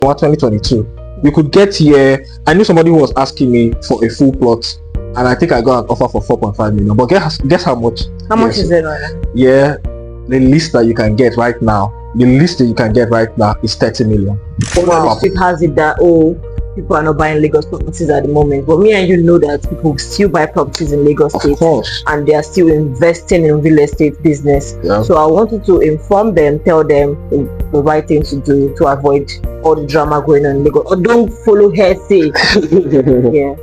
2022. We could get here. I knew somebody who was asking me for a full plot, and I think I got an offer for 4.5 million. But guess how much? How much is it right now? Yeah, the least that you can get right now. The least that you can get right now is 30 million. Wow. It has it that people are not buying Lagos properties at the moment, but me and you know that people still buy properties in Lagos State, and they are still investing in real estate business. Yeah. So I wanted to inform them, tell them the right thing to do to avoid all the drama going on in Lagos. Or don't follow hearsay. Yeah.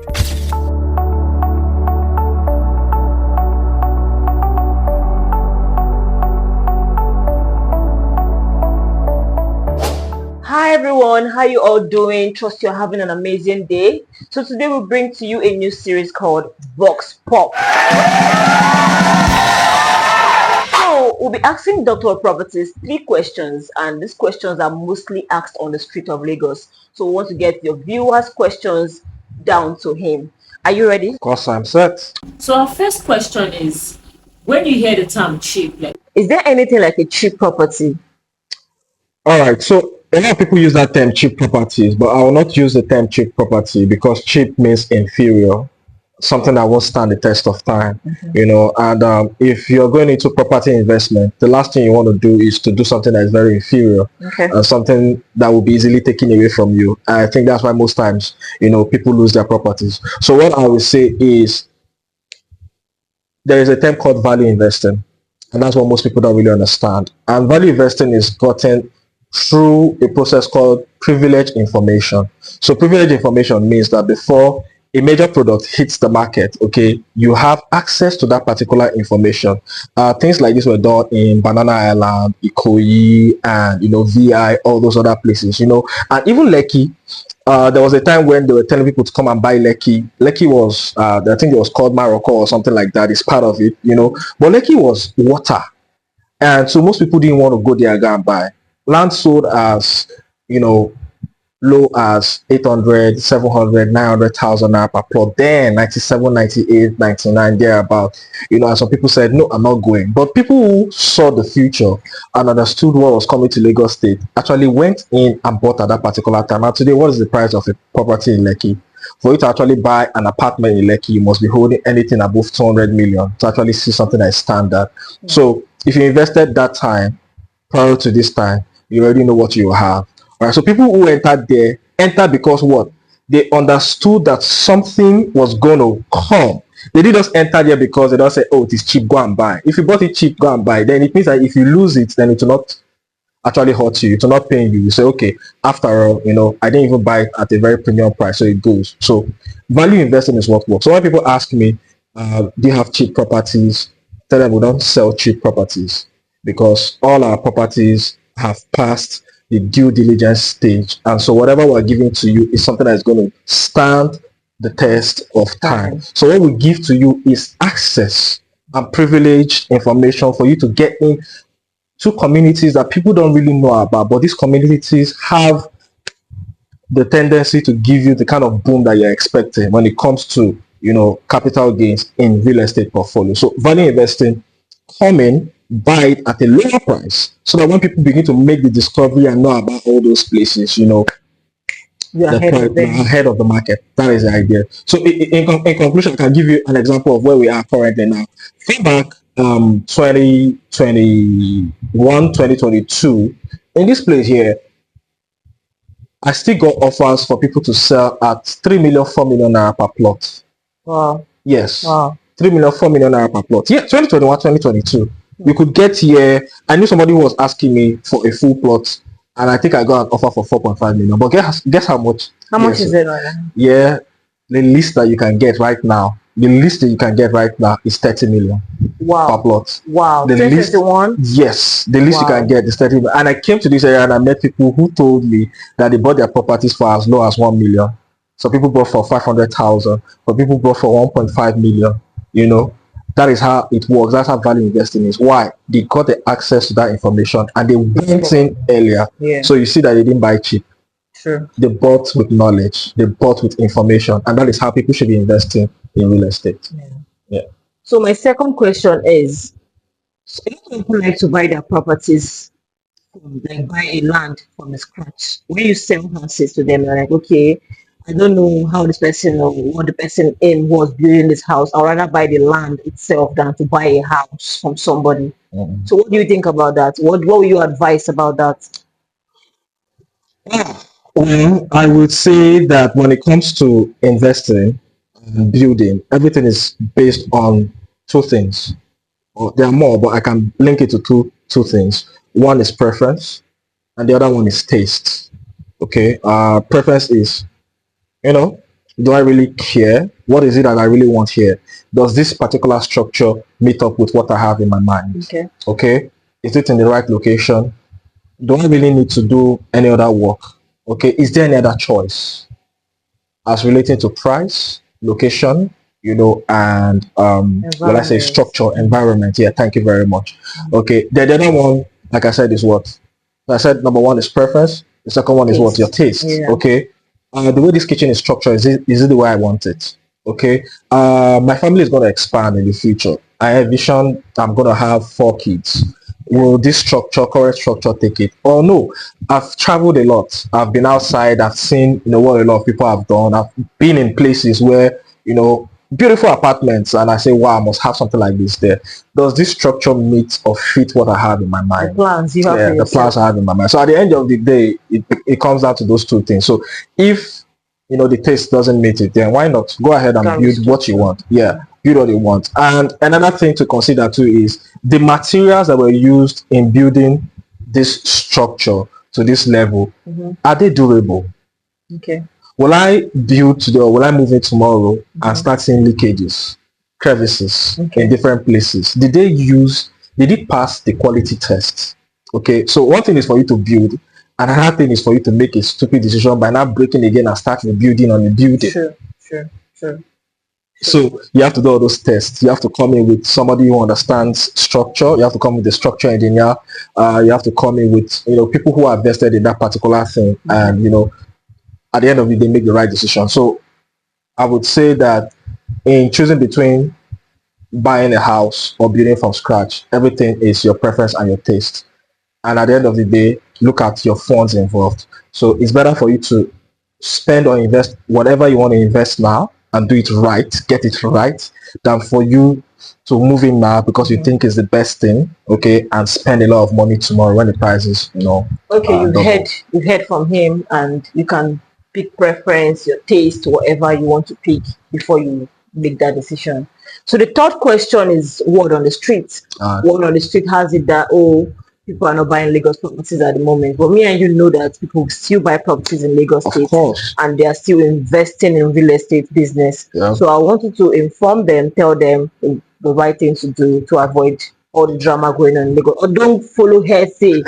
Hi everyone, how you all doing? Trust you're having an amazing day. So today we bring to you a new series called Voxpop. So we'll be asking Drofproperties 3 questions, and these questions are mostly asked on the street of Lagos. So we want to get your viewers' questions down to him. Are you ready? Of course, I'm set. So our first question is, when you hear the term cheap, is there anything like a cheap property? All right, so a lot of people use that term cheap properties, but I will not use the term cheap property because cheap means inferior, something that won't stand the test of time. You know, and if you're going into property investment, the last thing you want to do is to do something that is very inferior, something that will be easily taken away from you. I think that's why most times, you know, people lose their properties. So what I will say is there is a term called value investing, and that's what most people don't really understand. And value investing is gotten through a process called privileged information. So privileged information means that before a major product hits the market, okay, you have access to that particular information. Things like this were done in Banana Island, Ikoyi, and you know, VI, all those other places, you know, and even Lekki. There was a time when they were telling people to come and buy Lekki. Lekki was, I think it was called Morocco or something like that. It's part of it, you know, but Lekki was water, and so most people didn't want to go there and buy. Land sold as, you know, low as 800, 700, 900,000 naira per plot. Then 97, 98, 99, thereabout. You know, and some people said, no, I'm not going. But people who saw the future and understood what was coming to Lagos State actually went in and bought at that particular time. And today, what is the price of a property in Lekki? For you to actually buy an apartment in Lekki, you must be holding anything above 200 million to actually see something that is standard. So if you invested that time prior to this time, you already know what you have. All right, so people who entered there entered because what? They understood that something was going to come. They didn't just enter there because they don't say, oh, it is cheap, go and buy. If you bought it cheap, go and buy. Then it means that if you lose it, then it will not actually hurt you. It will not pay you. You say, okay, after all, you know, I didn't even buy it at a very premium price, so it goes. So value investing is what works. So when people ask me, do you have cheap properties? Tell them we don't sell cheap properties, because all our properties have passed the due diligence stage, and so whatever we're giving to you is something that is going to stand the test of time. So what we give to you is access and privileged information for you to get in to communities that people don't really know about, but these communities have the tendency to give you the kind of boom that you're expecting when it comes to, you know, capital gains in real estate portfolio. So value investing, come in, buy it at a lower price, so that when people begin to make the discovery and know about all those places, you know, you're ahead of the market. That is the idea. So in conclusion, I can give you an example of where we are currently now. Think back 2021, 2022, in this place here, I still got offers for people to sell at 3 million, 4 million naira per plot. Wow. Yes. Wow. 3 million, 4 million naira per plot. Yeah, 2021, 2022. We could get here. I knew somebody who was asking me for a full plot, and I think I got an offer for 4.5 million. But guess how much? How much is it right now? Yeah, the least that you can get right now. The least that you can get right now is 30 million. Wow. Per plot. Wow. The least, yes, the least you can get is 30 million. And I came to this area and I met people who told me that they bought their properties for as low as 1 million. So people bought for 500,000. But people bought for 1.5 million. You know. That is how it works. That's how value investing is. Why? They got the access to that information and they went in earlier. Yeah. So you see that they didn't buy cheap. Sure. They bought with knowledge. They bought with information. And that is how people should be investing in real estate. Yeah. So my second question is, a lot of people like to buy their properties like buy a land from the scratch. When you sell houses to them, you're like, okay, I don't know how this person or what the person in was building this house. I'd rather buy the land itself than to buy a house from somebody. Mm. So what do you think about that? What would you advise about that? Well, I would say that when it comes to investing and building, everything is based on two things. Or there are more, but I can link it to two things. One is preference, and the other one is taste. Okay. Preference is, you know, do I really care? What is it that I really want here? Does this particular structure meet up with what I have in my mind? Okay. Okay. Is it in the right location? Do I really need to do any other work? Okay. Is there any other choice as relating to price, location, and what I say, Environment. structure, environment? Yeah, thank you very much. Okay. The other one, like I said, is what? I said number one is preference. The second one is what? Your Taste. taste. Yeah. Okay. The way this kitchen is structured, is it the way I want it? Okay. My family is going to expand in the future. I envision I'm going to have 4 kids. Will this structure, current structure, take it? Or no? I've traveled a lot. I've been outside. I've seen, what a lot of people have done. I've been in places where, beautiful apartments, and I say, wow, I must have something like this there. Does this structure meet or fit what I have in my The mind? plans you have Yeah, for the plans yourself. I have in my mind. So at the end of the day, it comes down to those two things. So if the taste doesn't meet it, then why not go ahead and Can build what you restructure. want? Yeah, build what you want. And another thing to consider too is the materials that were used in building this structure to this level. Mm-hmm. Are they durable? Okay. Will I build today or will I move in tomorrow and Mm-hmm. start seeing leakages, crevices in Okay. different places? Did it pass the quality test? Okay, so one thing is for you to build, and another thing is for you to make a stupid decision by not breaking again and start rebuilding on the building. Sure. Sure. Sure. Sure. So you have to do all those tests. You have to come in with somebody who understands structure. You have to come with the structure engineer. You have to come in with people who are vested in that particular thing, and at the end of it, they make the right decision. So I would say that in choosing between buying a house or building from scratch, everything is your preference and your taste. And at the end of the day, look at your funds involved. So it's better for you to spend or invest whatever you want to invest now and do it right, get it right, than for you to move in now because you Mm-hmm. think it's the best thing, okay, and spend a lot of money tomorrow when the prices, Okay, double. you've heard from him, and you can pick preference, your taste, whatever you want to pick before you make that decision. So the third question is word on the street. Uh, Word on the street has it that, oh, people are not buying Lagos properties at the moment. But me and you know that people still buy properties in Lagos of State, course. and they are still investing in real estate business. Yeah. So I wanted to inform them, tell them the right thing to do to avoid all the drama going on in Lagos. Or don't follow hearsay.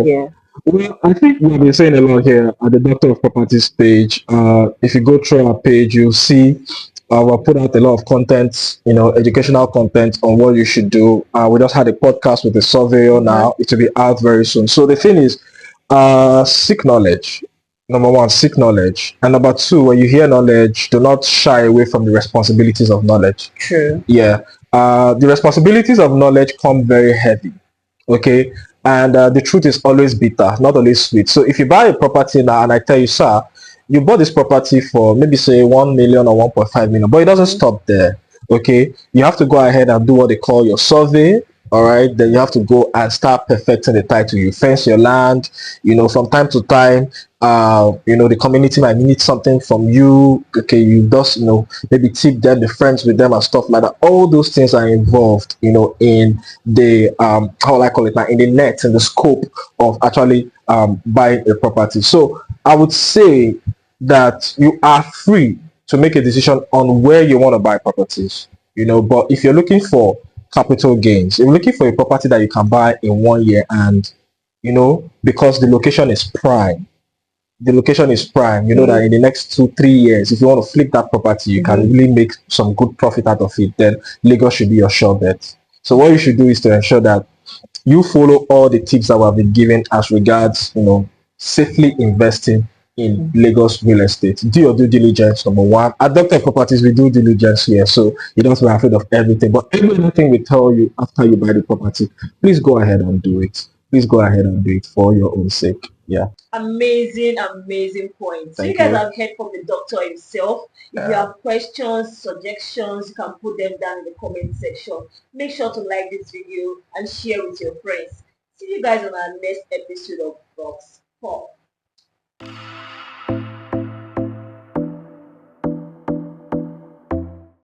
Yeah. Well, I think we've been saying a lot here at the Doctor of Properties page. If you go through our page, you'll see we'll put out a lot of content, educational content on what you should do. We just had a podcast with a surveyor now. It will be out very soon. So the thing is, seek knowledge. Number one, seek knowledge. And number two, when you hear knowledge, do not shy away from the responsibilities of knowledge. True. Yeah. The responsibilities of knowledge come very heavy. Okay. And the truth is always bitter, not always sweet. So if you buy a property now and I tell you, sir, you bought this property for maybe say 1 million or 1.5 million, but it doesn't stop there. Okay. You have to go ahead and do what they call your survey. All right. Then you have to go and start perfecting the title. You fence your land, from time to time. The community might need something from you. Okay, you just maybe tip them, be friends with them and stuff like that. All those things are involved, in the how will I call it now, in the net, in the scope of actually buying a property. So I would say that you are free to make a decision on where you want to buy properties. But if you're looking for capital gains, if you're looking for a property that you can buy in 1 year, and because the location is prime, you know that in the next 2 3 years, if you want to flip that property, you can really make some good profit out of it, then Lagos should be your sure bet. So what you should do is to ensure that you follow all the tips that we have been given as regards safely investing in Lagos real estate. Do your due diligence, number one. At Doctor Properties, we do diligence here, so you don't have to be afraid of everything. But everything we tell you after you buy the property, please go ahead and do it. please go ahead and do it for your own sake. Yeah. Amazing point. So you Thank guys you. have heard from the doctor himself. If you Yeah. have questions, suggestions, you can put them down in the comment section. Make sure to like this video and share with your friends. See you guys on our next episode of Voxpop.